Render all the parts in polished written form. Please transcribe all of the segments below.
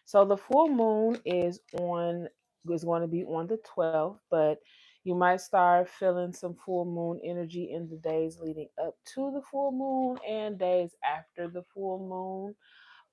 So the full moon is going to be on the 12th, but you might start feeling some full moon energy in the days leading up to the full moon and days after the full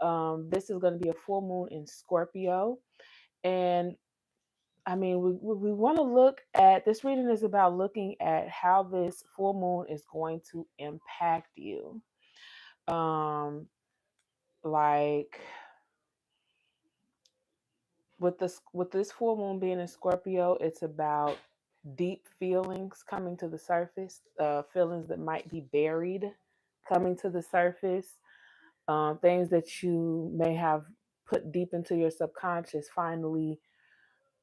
moon. This is going to be a full moon in Scorpio. And I mean, we want to look at this reading is about looking at how this full moon is going to impact you. Um, like with this full moon being in Scorpio, it's about deep feelings coming to the surface, feelings that might be buried coming to the surface, things that you may have put deep into your subconscious finally,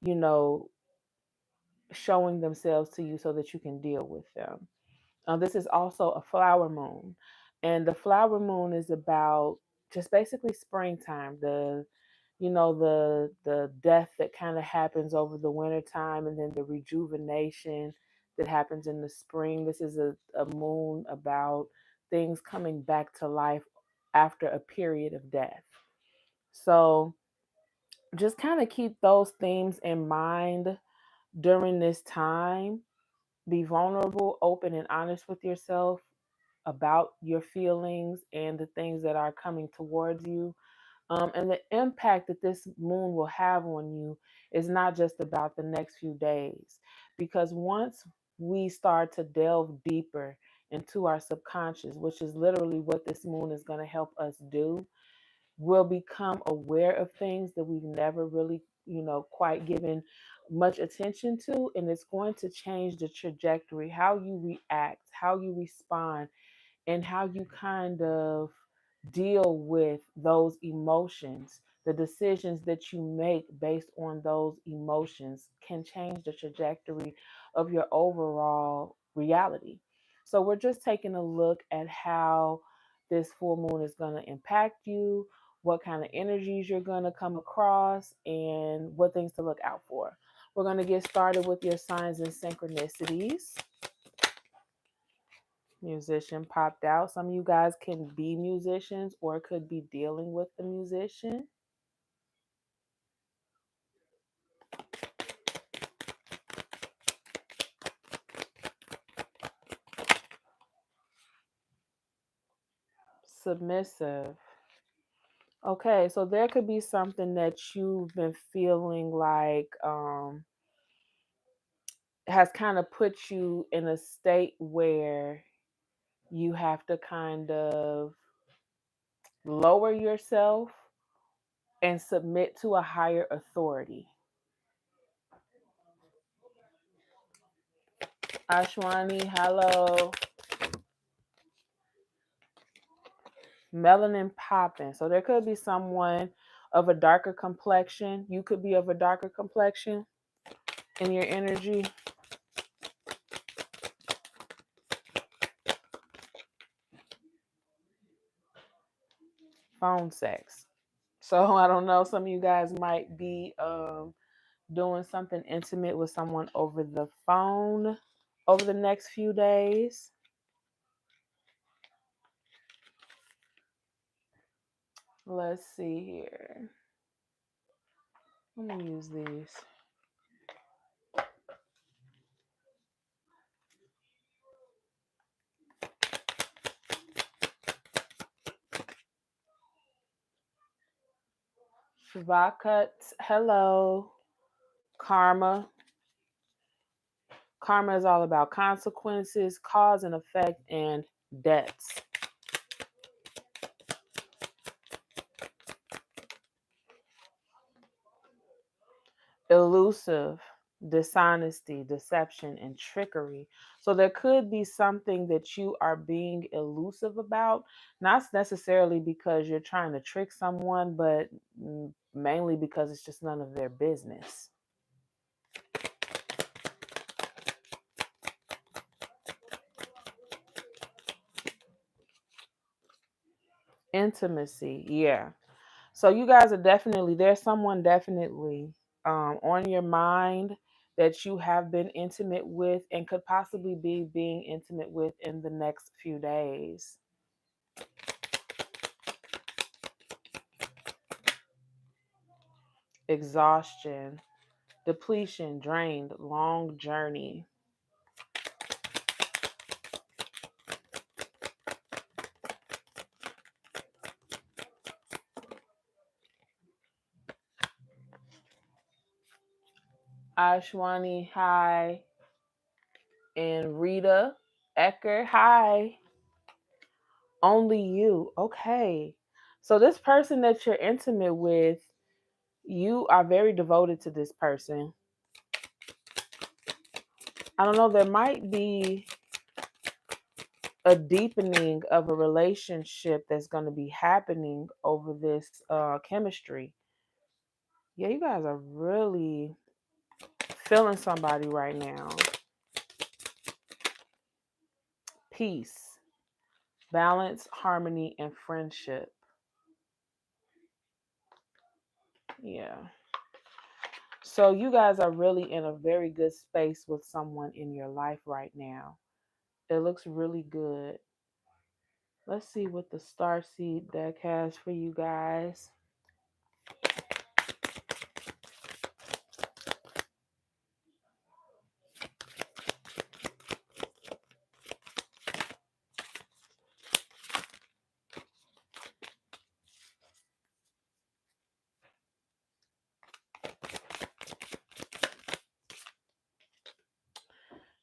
you know, showing themselves to you so that you can deal with them. This is also a flower moon, and the flower moon is about just basically springtime. The death that kind of happens over the winter time, and then the rejuvenation that happens in the spring. This is a moon about things coming back to life after a period of death. So just kind of keep those themes in mind during this time. Be vulnerable, open, and honest with yourself about your feelings and the things that are coming towards you. And the impact that this moon will have on you is not just about the next few days, because once we start to delve deeper into our subconscious, which is literally what this moon is going to help us do, we'll become aware of things that we've never really, quite given much attention to. And it's going to change the trajectory, how you react, how you respond, and how you kind of deal with those emotions. The decisions that you make based on those emotions can change the trajectory of your overall reality. So, we're just taking a look at how this full moon is going to impact you, what kind of energies you're going to come across, and what things to look out for. We're going to get started with your signs and synchronicities. Musician popped out. Some of you guys can be musicians or could be dealing with the musician. Submissive. Okay, so there could be something that you've been feeling like has kind of put you in a state where you have to kind of lower yourself and submit to a higher authority. Ashwani, hello. Melanin popping. So there could be someone of a darker complexion. You could be of a darker complexion in your energy. Phone sex. So I don't know. Some of you guys might be doing something intimate with someone over the phone over the next few days. Let's see here. Let me use these. Shvakat, hello. Karma. Karma is all about consequences, cause and effect, and debts. Elusive, dishonesty, deception, and trickery. So there could be something that you are being elusive about, not necessarily because you're trying to trick someone, but mainly because it's just none of their business. Intimacy, yeah. So you guys are there's someone definitely on your mind that you have been intimate with and could possibly be being intimate with in the next few days. exhaustion, depletion, drained, long journey. Ashwani, hi. And Rita Ecker, hi. Only you. Okay. So this person that you're intimate with, you are very devoted to this person. I don't know, there might be a deepening of a relationship that's going to be happening over this chemistry. Yeah, you guys are really feeling somebody right now. Peace, balance, harmony, and friendship. Yeah. So you guys are really in a very good space with someone in your life right now. It looks really good. Let's see what the Starseed deck has for you guys.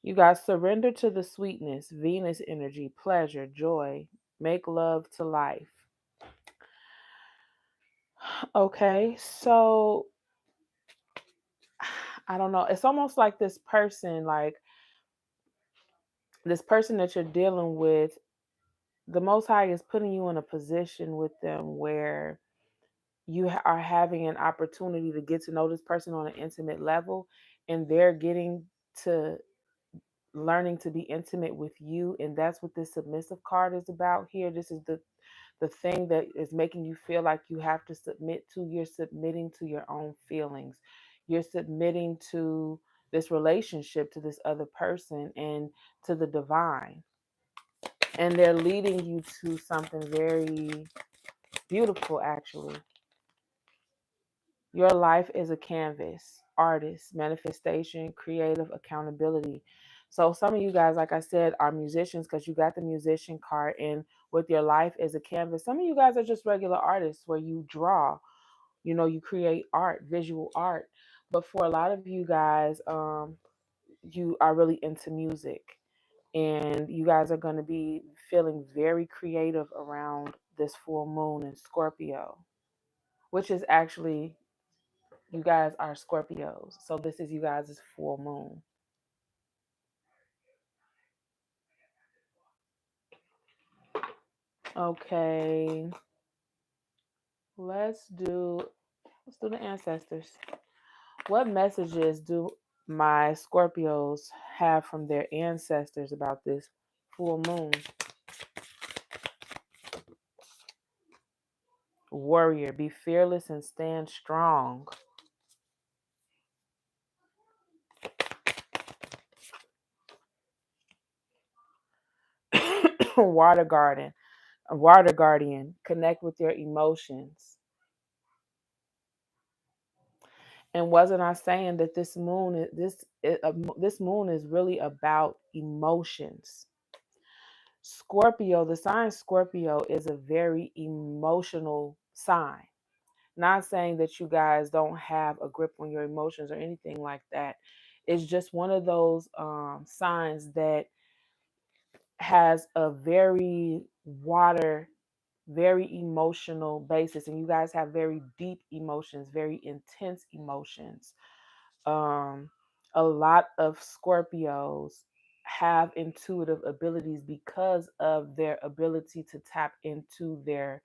You guys surrender to the sweetness, Venus energy, pleasure, joy, make love to life. Okay, so I don't know. It's almost like this person that you're dealing with, the Most High is putting you in a position with them where you are having an opportunity to get to know this person on an intimate level, and they're getting to learning to be intimate with you, and that's what this submissive card is about here. This is the thing that is making you feel like you have to submit to. You're submitting to your own feelings. You're submitting to this relationship, to this other person, and to the divine. And they're leading you to something very beautiful, actually. Your life is a canvas, artist, manifestation, creative accountability. So some of you guys, like I said, are musicians because you got the musician card. And with your life as a canvas, some of you guys are just regular artists where you draw, you create art, visual art. But for a lot of you guys, you are really into music. And you guys are going to be feeling very creative around this full moon in Scorpio, which is actually, you guys are Scorpios. So this is you guys' full moon. Okay. Let's do the ancestors. What messages do my Scorpios have from their ancestors about this full moon? Warrior, be fearless and stand strong. Water garden, a water guardian, connect with your emotions. And wasn't I saying that this moon is really about emotions? Scorpio, the sign Scorpio is a very emotional sign. Not saying that you guys don't have a grip on your emotions or anything like that. It's just one of those signs that has a very water, very emotional basis. And you guys have very deep emotions, very intense emotions. Um, a lot of Scorpios have intuitive abilities because of their ability to tap into their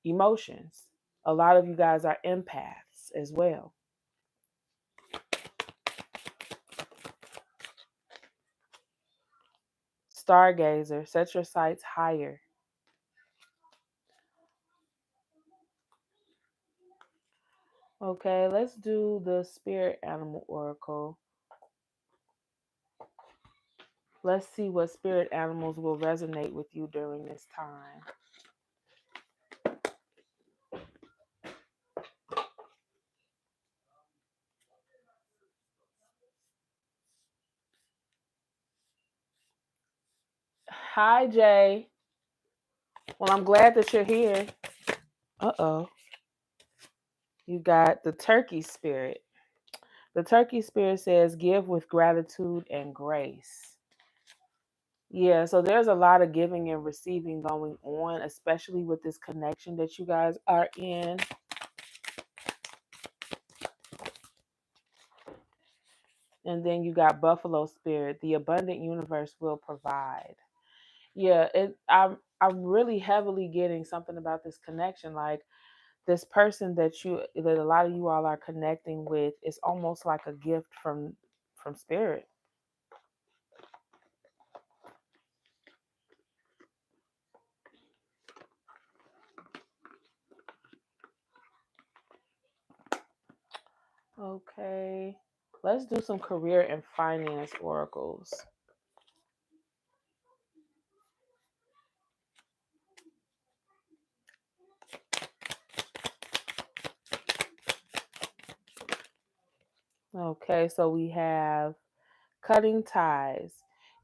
emotions. A lot of you guys are empaths as well. Stargazer, set your sights higher. Okay, let's do the spirit animal oracle. Let's see what spirit animals will resonate with you during this time. Hi, Jay. Well, I'm glad that you're here. Uh-oh. You got the turkey spirit. The turkey spirit says, give with gratitude and grace. Yeah, so there's a lot of giving and receiving going on, especially with this connection that you guys are in. And then you got Buffalo Spirit. The abundant universe will provide. Yeah, I'm really heavily getting something about this connection. Like this person that a lot of you all are connecting with is almost like a gift from spirit. Okay. Let's do some career and finance oracles. Okay, so we have cutting ties.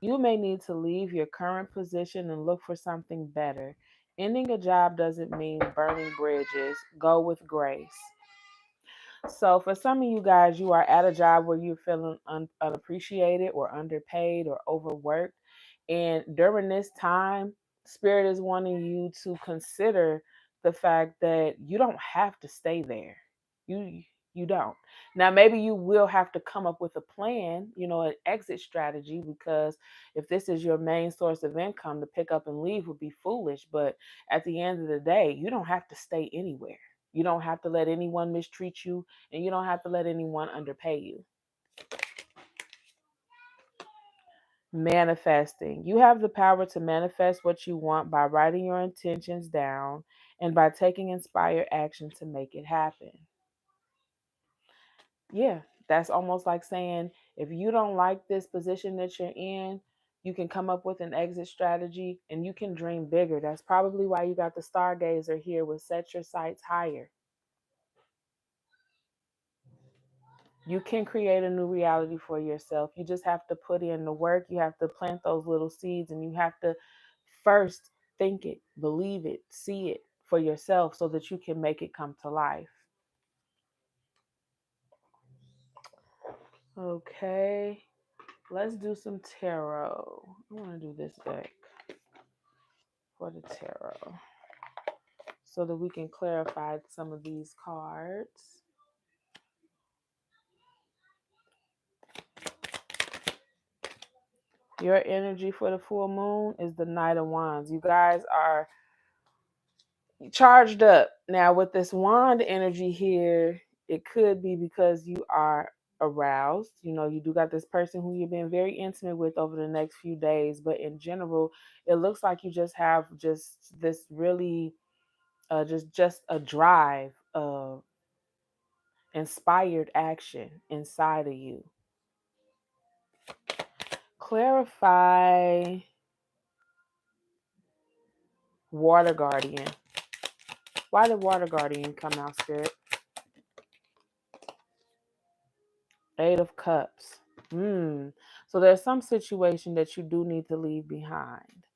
You may need to leave your current position and look for something better. Ending a job doesn't mean burning bridges. Go with grace. So, for some of you guys, you are at a job where you're feeling unappreciated or underpaid or overworked. And during this time, Spirit is wanting you to consider the fact that you don't have to stay there. You you don't. Now maybe you will have to come up with a plan, an exit strategy, because if this is your main source of income, to pick up and leave would be foolish. But at the end of the day, you don't have to stay anywhere. You don't have to let anyone mistreat you, and you don't have to let anyone underpay you. Manifesting. You have the power to manifest what you want by writing your intentions down and by taking inspired action to make it happen. Yeah, that's almost like saying if you don't like this position that you're in, you can come up with an exit strategy and you can dream bigger. That's probably why you got the stargazer here with set your sights higher. You can create a new reality for yourself. You just have to put in the work. You have to plant those little seeds, and you have to first think it, believe it, see it for yourself so that you can make it come to life. Okay, let's do some tarot. I want to do this deck for the tarot so that we can clarify some of these cards. Your energy for the full moon is the Knight of Wands. You guys are charged up. Now, with this wand energy here, it could be because you are aroused. You do got this person who you've been very intimate with over the next few days, but in general, it looks like you just have just this really just a drive of inspired action inside of you. Clarify Water Guardian. Why did Water Guardian come out, Spirit? Eight of Cups. So there's some situation that you do need to leave behind.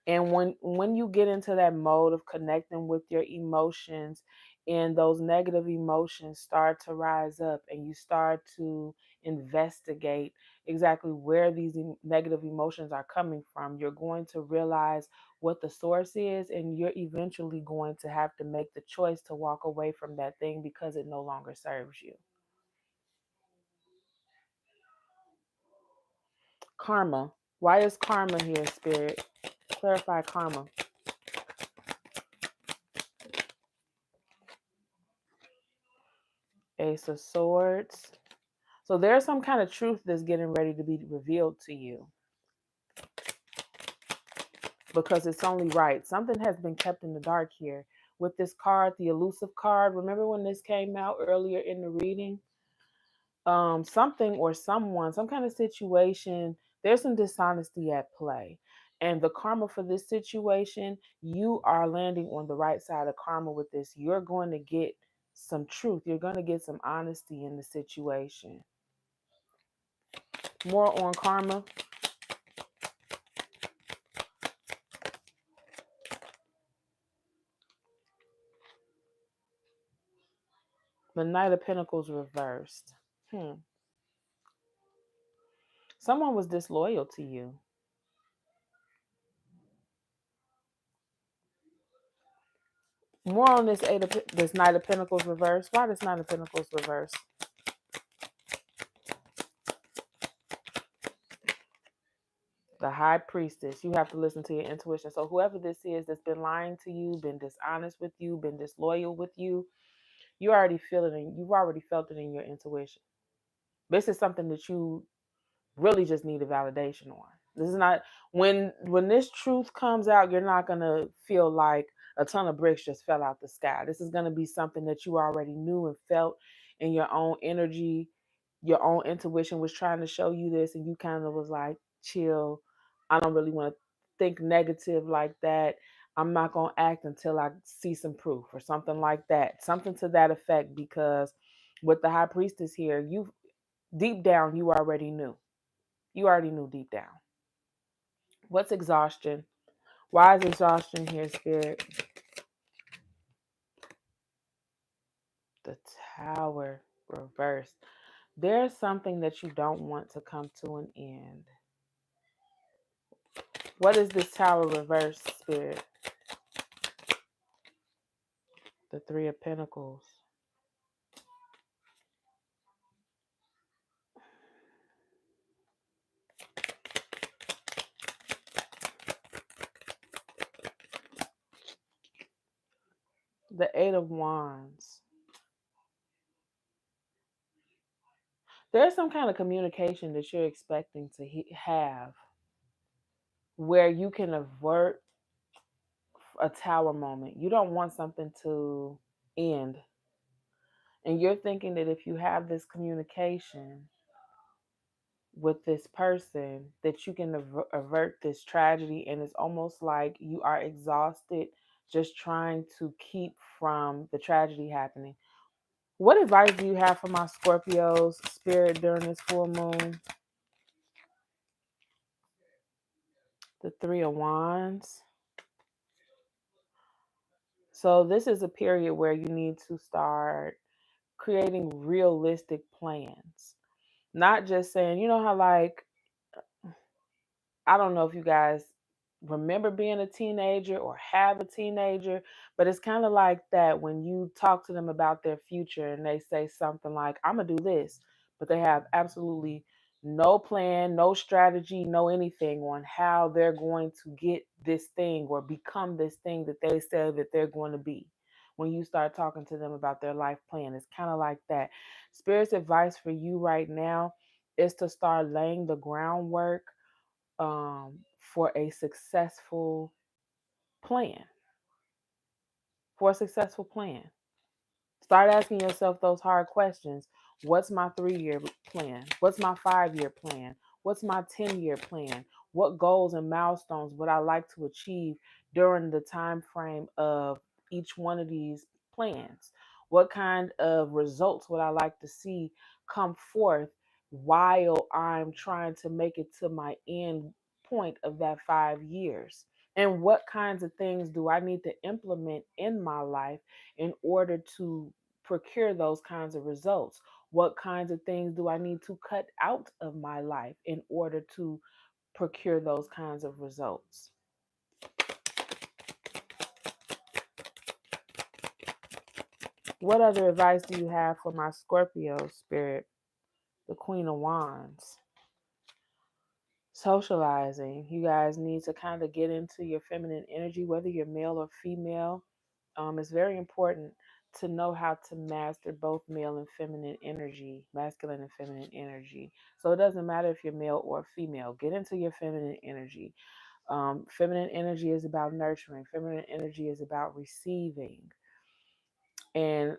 And when you get into that mode of connecting with your emotions, and those negative emotions start to rise up, and you start to investigate exactly where these negative emotions are coming from, you're going to realize what the source is, and you're eventually going to have to make the choice to walk away from that thing because it no longer serves you. Karma. Why is karma here, Spirit? Clarify karma. Ace of Swords. So there's some kind of truth that's getting ready to be revealed to you because it's only right. Something has been kept in the dark here. With this card, the elusive card, remember when this came out earlier in the reading? Something or someone, some kind of situation, there's some dishonesty at play. And the karma for this situation, you are landing on the right side of karma with this. You're going to get some truth. You're going to get some honesty in the situation. More on karma. The Knight of Pentacles reversed. Someone was disloyal to you. More on this this Knight of Pentacles reversed. Why this Knight of Pentacles reversed? The High Priestess. You have to listen to your intuition. So whoever this is that's been lying to you, been dishonest with you, been disloyal with you, you already feel it, and you've already felt it in your intuition. This is something that you really just need a validation on. This is not when this truth comes out, you're not gonna feel like a ton of bricks just fell out the sky. This is gonna be something that you already knew and felt in your own energy. Your own intuition was trying to show you this, and you kind of was like, chill. I don't really want to think negative like that. I'm not gonna act until I see some proof or something like that. Something to that effect, because with the High Priestess here, you deep down you already knew. You already knew deep down. What's exhaustion? Why is exhaustion here, Spirit? The Tower reversed. There's something that you don't want to come to an end. What is this Tower reversed, Spirit? The Three of Pentacles. The Eight of Wands. There's some kind of communication that you're expecting to have where you can avert a tower moment. You don't want something to end. And you're thinking that if you have this communication with this person, that you can avert this tragedy. And it's almost like you are exhausted just trying to keep from the tragedy happening. What advice do you have for my Scorpios, Spirit, during this full moon? The Three of Wands. So this is a period where you need to start creating realistic plans. Not just saying, you know how like, I don't know if you guys remember being a teenager or have a teenager, but it's kind of like that when you talk to them about their future and they say something like, I'm going to do this, but they have absolutely no plan, no strategy, no anything on how they're going to get this thing or become this thing that they said that they're going to be. When you start talking to them about their life plan, it's kind of like that. Spirit's advice for you right now is to start laying the groundwork for a successful plan. For a successful plan. Start asking yourself those hard questions. What's my 3-year plan? What's my 5-year plan? What's my 10-year plan? What goals and milestones would I like to achieve during the time frame of each one of these plans? What kind of results would I like to see come forth while I'm trying to make it to my end point of that 5 years? And what kinds of things do I need to implement in my life in order to procure those kinds of results? What kinds of things do I need to cut out of my life in order to procure those kinds of results? What other advice do you have for my Scorpio, Spirit? The Queen of Wands. Socializing. You guys need to kind of get into your feminine energy, whether you're male or female. It's very important to know how to master both male and feminine energy, masculine and feminine energy. So it doesn't matter if you're male or female. Get into your feminine energy. Feminine energy is about nurturing. Feminine energy is about receiving and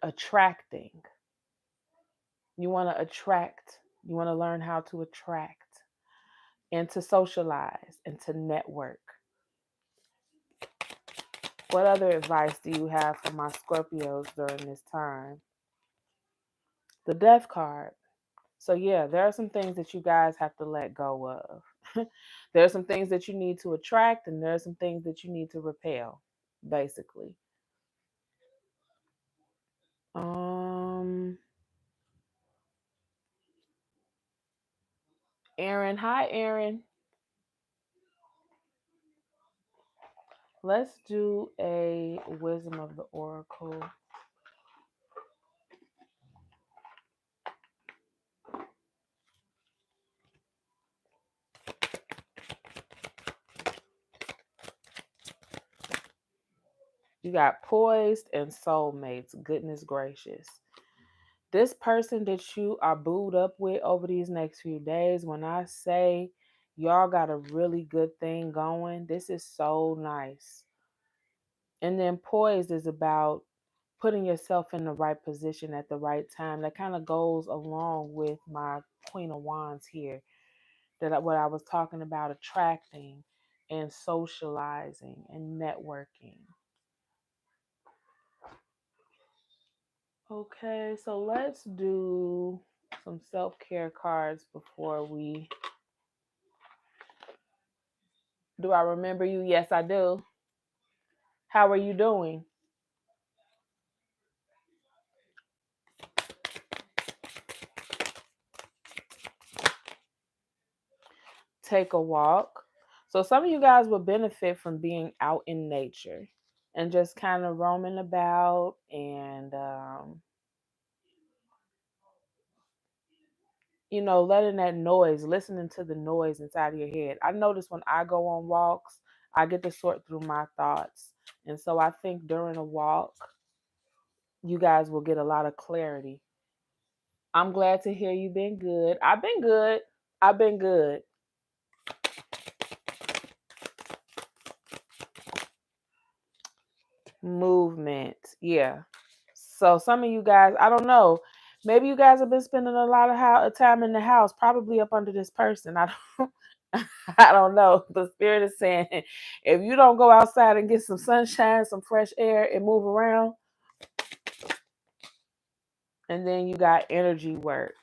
attracting. You want to attract. You want to learn how to attract and to socialize and to network. What other advice do you have for my Scorpios during this time? The Death card. So yeah, there are some things that you guys have to let go of. There are some things that you need to attract, and there are some things that you need to repel, basically. Aaron. Hi, Aaron. Let's do a wisdom of the oracle. You got poised and soulmates. Goodness gracious. This person that you are booed up with over these next few days, when I say y'all got a really good thing going, this is so nice. And then poised is about putting yourself in the right position at the right time. That kind of goes along with my Queen of Wands here. What I was talking about, attracting and socializing and networking. Okay, so let's do some self-care cards before we... Do I remember you? Yes, I do. How are you doing? Take a walk. So some of you guys will benefit from being out in nature and just kind of roaming about and letting that noise, listening to the noise inside of your head. I notice when I go on walks, I get to sort through my thoughts. And so I think during a walk, you guys will get a lot of clarity. I'm glad to hear you've been good. I've been good. I've been good. Movement. Yeah. So some of you guys, I don't know. Maybe you guys have been spending a lot of time in the house, probably up under this person. I don't I don't know. The spirit is saying if you don't go outside and get some sunshine, some fresh air and move around, and then you got energy work.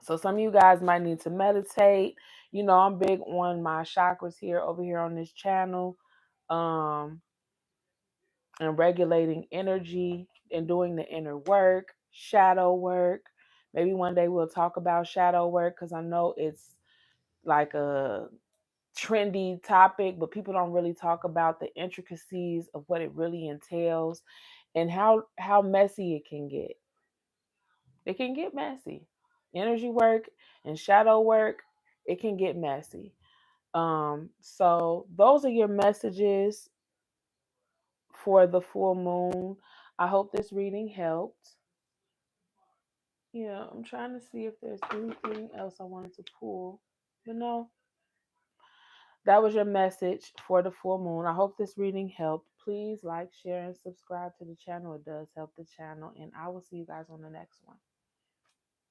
So some of you guys might need to meditate. I'm big on my chakras here over here on this channel. Um and regulating energy and doing the inner work, shadow work. Maybe one day we'll talk about shadow work because I know it's like a trendy topic, but people don't really talk about the intricacies of what it really entails and how messy it can get. It can get messy. Energy work and shadow work, it can get messy. So those are your messages for the full moon. I hope this reading helped. Yeah, I'm trying to see if there's anything else I wanted to pull. But no, that was your message for the full moon. I hope this reading helped. Please like, share, and subscribe to the channel. It does help the channel. And I will see you guys on the next one.